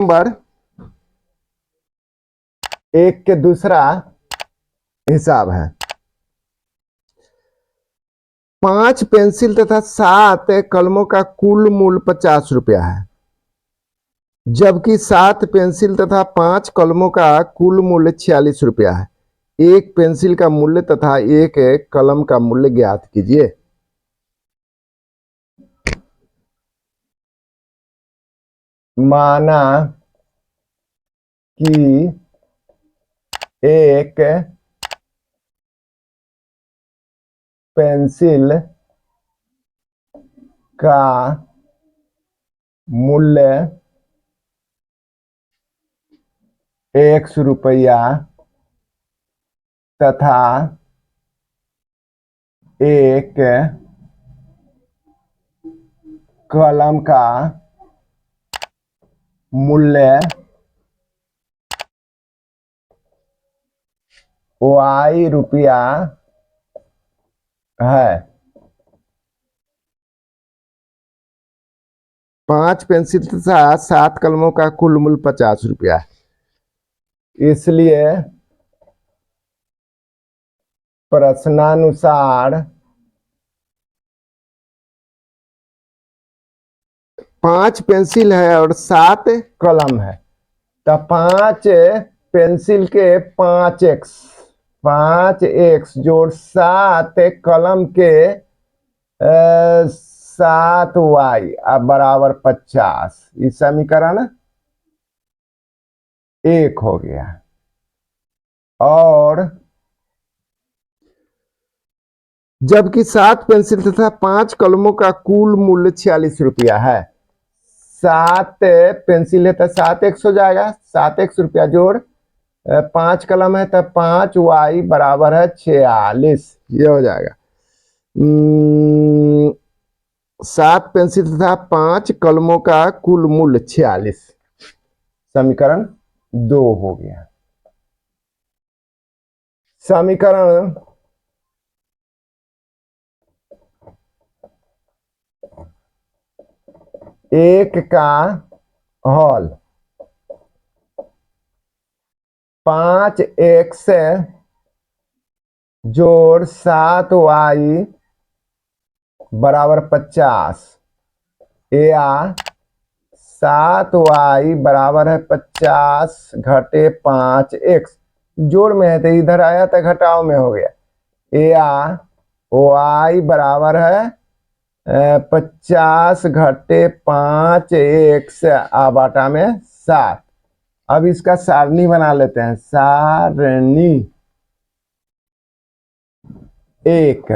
Number एक के दूसरा हिसाब है। 5 पेंसिल तथा 7 कलमों का कुल मूल्य 50 रुपया है, जबकि 7 पेंसिल तथा 5 कलमों का कुल मूल्य 46 रुपया है। एक पेंसिल का मूल्य तथा एक कलम का मूल्य ज्ञात कीजिए। माना कि एक पेंसिल का मूल्य 100 रुपया तथा एक कलम का मूल्य Y रुपया है। 5 पेंसिल तथा 7 कलमों का कुल मूल्य 50 रुपया है। इसलिए प्रश्नानुसार 5 पेंसिल है और 7 कलम है, तो 5 पेंसिल के 5x जोड़ 7 कलम के 7y अब बराबर 50। इस समीकरण 1 हो गया। और जबकि 7 पेंसिल तथा 5 कलमों का कुल मूल्य 46 रुपया है। 7 पेंसिल है तो 7x हो जाएगा, 7x रुपया जोड़ 5 कलम है तो 5y बराबर है 46। ये हो जाएगा। 7 पेंसिल तथा 5 कलमों का कुल मूल्य 46। समीकरण 2 हो गया। समीकरण 1 का हल 5x जोड़ 7y बराबर 50 या 7y बराबर है 50 घटे 5x। जोड़ में है तो इधर आया तो घटाव में हो गया। या y बराबर है 50 घटे 5x बाटा में 7। अब इसका सारणी बना लेते हैं। सारणी 1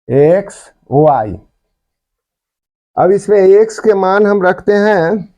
x y। अब इसमें x के मान हम रखते हैं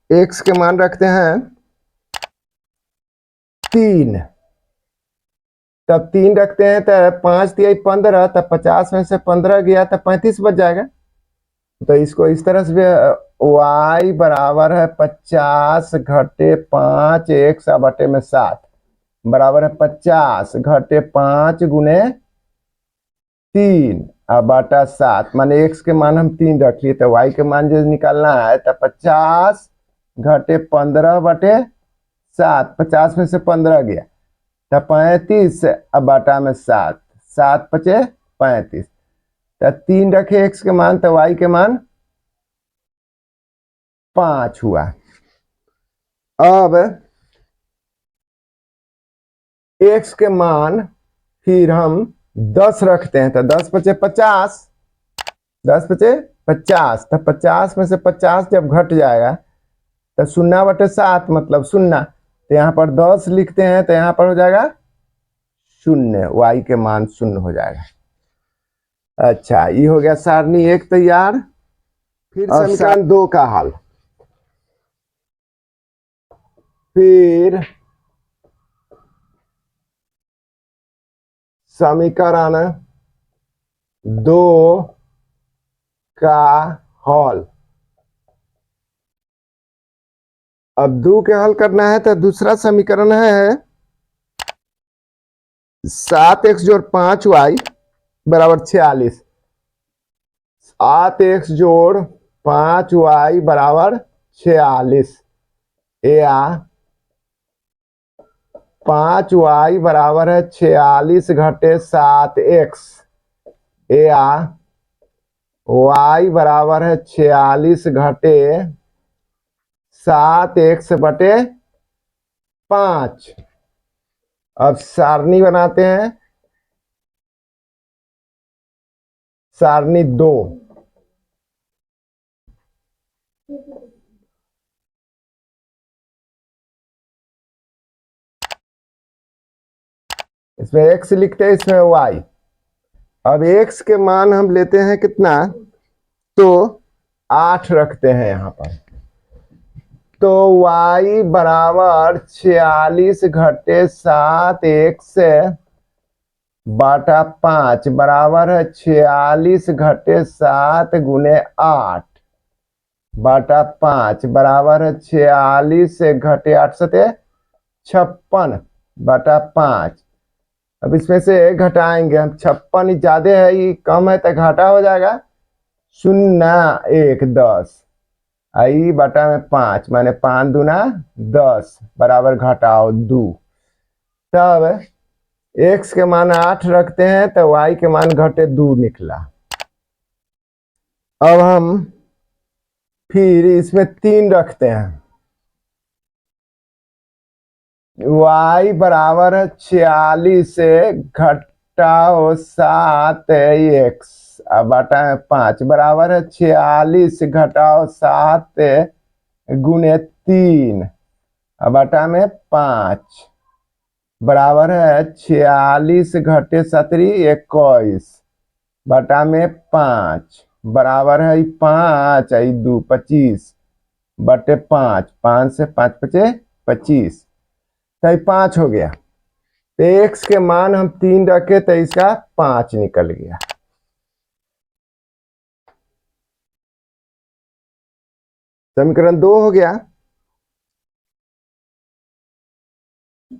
x के मान रखते हैं 3। तब 3 रखते हैं तो 5 दिया 15, तब 50 में से 15 गया तो 35 बच जाएगा। तो इसको इस तरह से y बराबर है 50 घटे 5x बटे में 7 बराबर है 50 घटे 5 गुने 3 बाटा 7। माने x के मान हम 3 रख लिए, तो y के मान जो निकालना है तो 50 घटे 15 बटे 7। 50 में से 15 गया तो 35 बाटा में 7, 7 पचे 35। तो 3 रखे x के मान तो y के मान 5 हुआ। अब x के मान फिर हम 10 रखते हैं तो 10 पचे 50, 10 पचे 50। तो 50 में से 50 जब घट जाएगा तो 0 बटे 7 मतलब 0। तो यहाँ पर 10 लिखते हैं तो यहाँ पर हो जाएगा 0, y के मान 0 हो जाएगा। अच्छा, ये हो गया सारणी 1 तैयार। फिर समीकरण 2 का हल। फिर समीकरण 2 का हल अब दो के हल करना है तो दूसरा समीकरण है 7x + 5y बराबर 46। 7x + 5y बराबर 46 या 5y बराबर है 46 घटे 7x या y बराबर है 46 घटे 7x/5। अब सारणी बनाते हैं, सारणी 2। इसमें x लिखते हैं, इसमें y। अब x के मान हम लेते हैं कितना, तो 8 रखते हैं यहाँ पर। तो y बराबर 46 घटे 7x/5 बराबर है 46 घटे 7 गुने 8/5 बराबर है 46 घटे 8 सते 56/5। अब इसमें से घटाएंगे हम, 56 ज्यादा है, ये कम है तो घाटा हो जाएगा। 0 1 10 आई बटा में 5 माने 5 दूना 10 बराबर घटाओ 2। तब x के मान 8 रखते हैं तो y के मान घटे 2 निकला। अब हम फिर इसमें 3 रखते हैं, y बराबर है 46 घटाओ 7x बटा में 5 बराबर है 46 घटाओ 7 गुने 3 बटा में 5 बराबर है 46 घटे 17 21 बटा में 5 बराबर है 5 2 25 बटे 5 5 से 5 बचे 25 तो 5 हो गया। तो x के मान हम 3 रखे तो इसका 5 निकल गया। समीकरण 2 हो गया।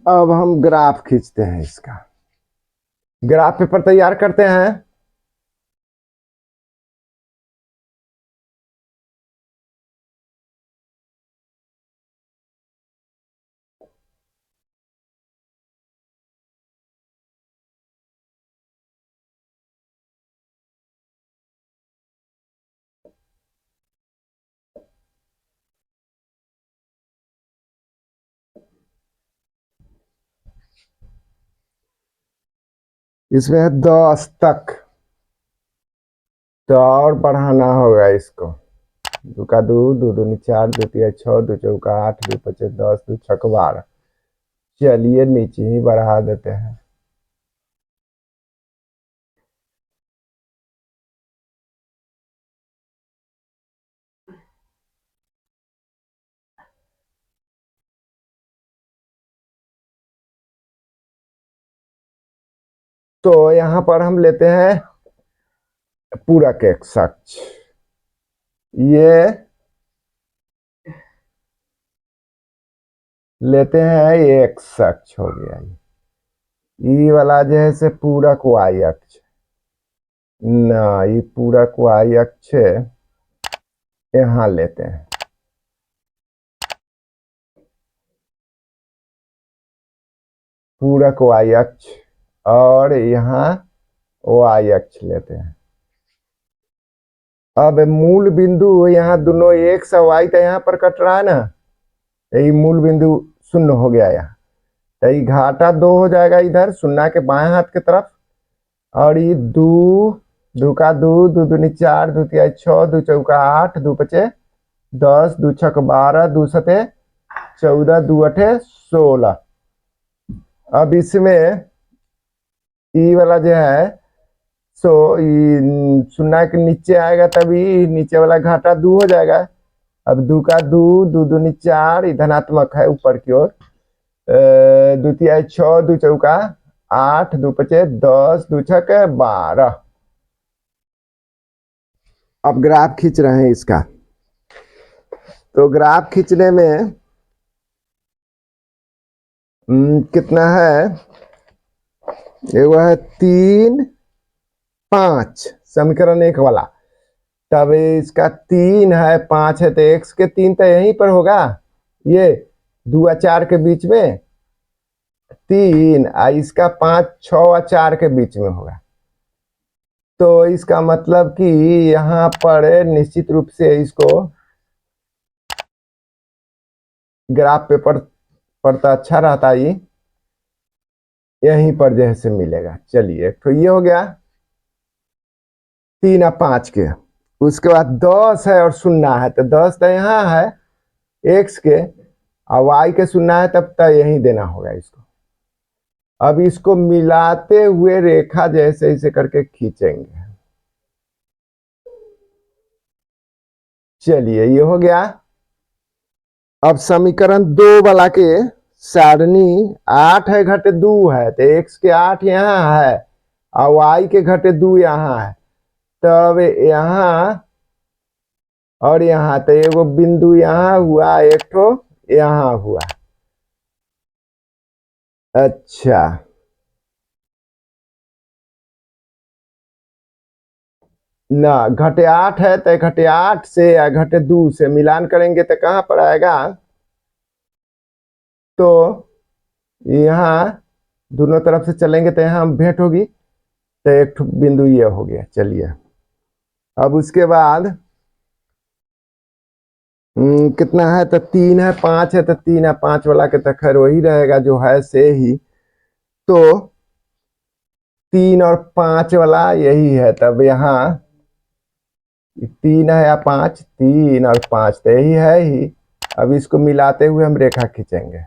अब हम ग्राफ खींचते हैं, इसका ग्राफ पेपर तैयार करते हैं। इसमें है 10 तक, तो और बढ़ाना होगा इसको। 2 का 2 2 दूनी 4 2 तिया 6 2 चौका 8 2 पचे 10 2 छक 12। चलिए नीचे ही बढ़ा देते हैं। तो यहां पर हम लेते हैं पूरक x अक्ष, ये लेते हैं x अक्ष हो गया। ये वाला जो है से पूरक y अक्ष ना, ये पूरक y अक्ष यहां लेते हैं। पूरक y अक्ष और यहाँ y अक्ष लेते हैं। अब मूल बिंदु यहाँ दोनों x और y तो यहाँ पर कट रहा है ना, यही मूल बिंदु 0 हो गया यहाँ। तो ये घाटा 2 हो जाएगा इधर 0 के बाएं हाथ की तरफ। और ये 2 2 का 2 2 दूनी 4 2 तिया 6 2 चौका 8 2 पचे 10 2 छक 12 2 सते 14 2 अठे 16। अब इसमें ई वाला जो है सो ये 0 के नीचे आएगा तभी नीचे वाला घाटा 2 हो जाएगा। अब 2 का 2 2 दूनी 4 धनात्मक है ऊपर की ओर, 2 तिया 6 2 चौका 8 2 पचे 10 2 छक 12। अब ग्राफ खींच रहे हैं इसका। तो ग्राफ खींचने में कितना है, वो है 3 5 समीकरण 1 वाला। तब इसका 3 है 5 है तो x के 3 तो यहीं पर होगा, ये 2 और 4 के बीच में 3, इसका 5 6 और 4 के बीच में होगा। तो इसका मतलब कि यहाँ पर निश्चित रूप से इसको ग्राफ पेपर पर तो अच्छा रहता ही, यहीं पर जैसे मिलेगा। चलिए तो ये हो गया 3 और 5 के। उसके बाद 10 है और 0 है, तो 10 तो यहाँ है x के और y के 0 है, तब तो यहीं देना होगा इसको। अब इसको मिलाते हुए रेखा जैसे इसे करके खींचेंगे। चलिए ये हो गया। अब समीकरण 2 वाला के सारणी 8 है घटे 2 है, तो x के 8 यहाँ है और y के घटे 2 यहाँ है। तब यहाँ और यहाँ तो एगो बिंदु यहाँ हुआ, एक ठो यहाँ हुआ। अच्छा, ना घटे 8 है तो घटे 8 से या घटे 2 से मिलान करेंगे तो कहाँ पर आएगा, तो यहाँ दोनों तरफ से चलेंगे तो यहाँ भेंट होगी, तो एक ठो बिंदु ये हो गया। चलिए अब उसके बाद कितना है, तो 3 है 5 है, तो 3 है 5 वाला के तो खैर वही रहेगा जो है से ही। तो 3 और 5 वाला यही है, तब यहाँ 3 है या 5, 3 और 5 तो यही है ही। अब इसको मिलाते हुए हम रेखा खींचेंगे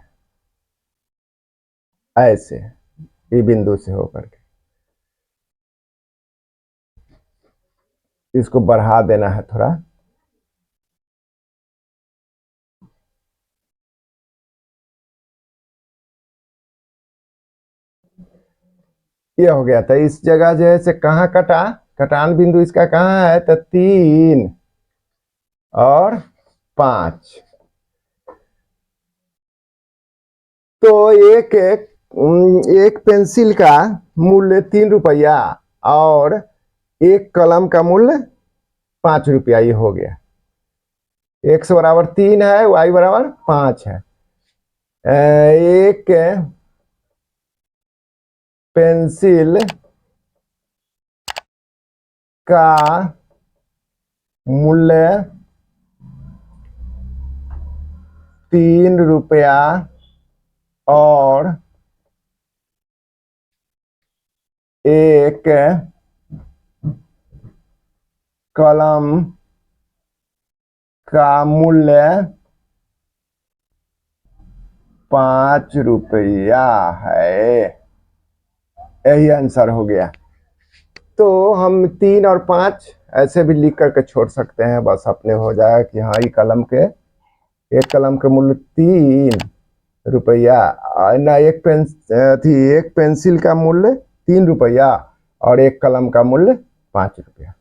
ऐसे, ये बिंदु से होकर के इसको बढ़ा देना है थोड़ा। ये हो गया था। इस जगह जो है से कहाँ कटा, कटान बिंदु इसका कहाँ है, तो 3 और 5। तो एक पेंसिल का मूल्य 3 रुपया और एक कलम का मूल्य 5 रुपया, ये हो गया। x बराबर 3 है, y बराबर 5 है। एक पेंसिल का मूल्य 3 रुपया और एक कलम का मूल्य 5 रुपया है। यही आंसर हो गया। तो हम 3 और 5 ऐसे भी लिख करके छोड़ सकते हैं, बस अपने हो जाएगा कि हाँ ये कलम के, एक कलम के मूल्य 3 रुपया ना, एक पेंसिल का मूल्य 3 रुपया और एक कलम का मूल्य 5 रुपया।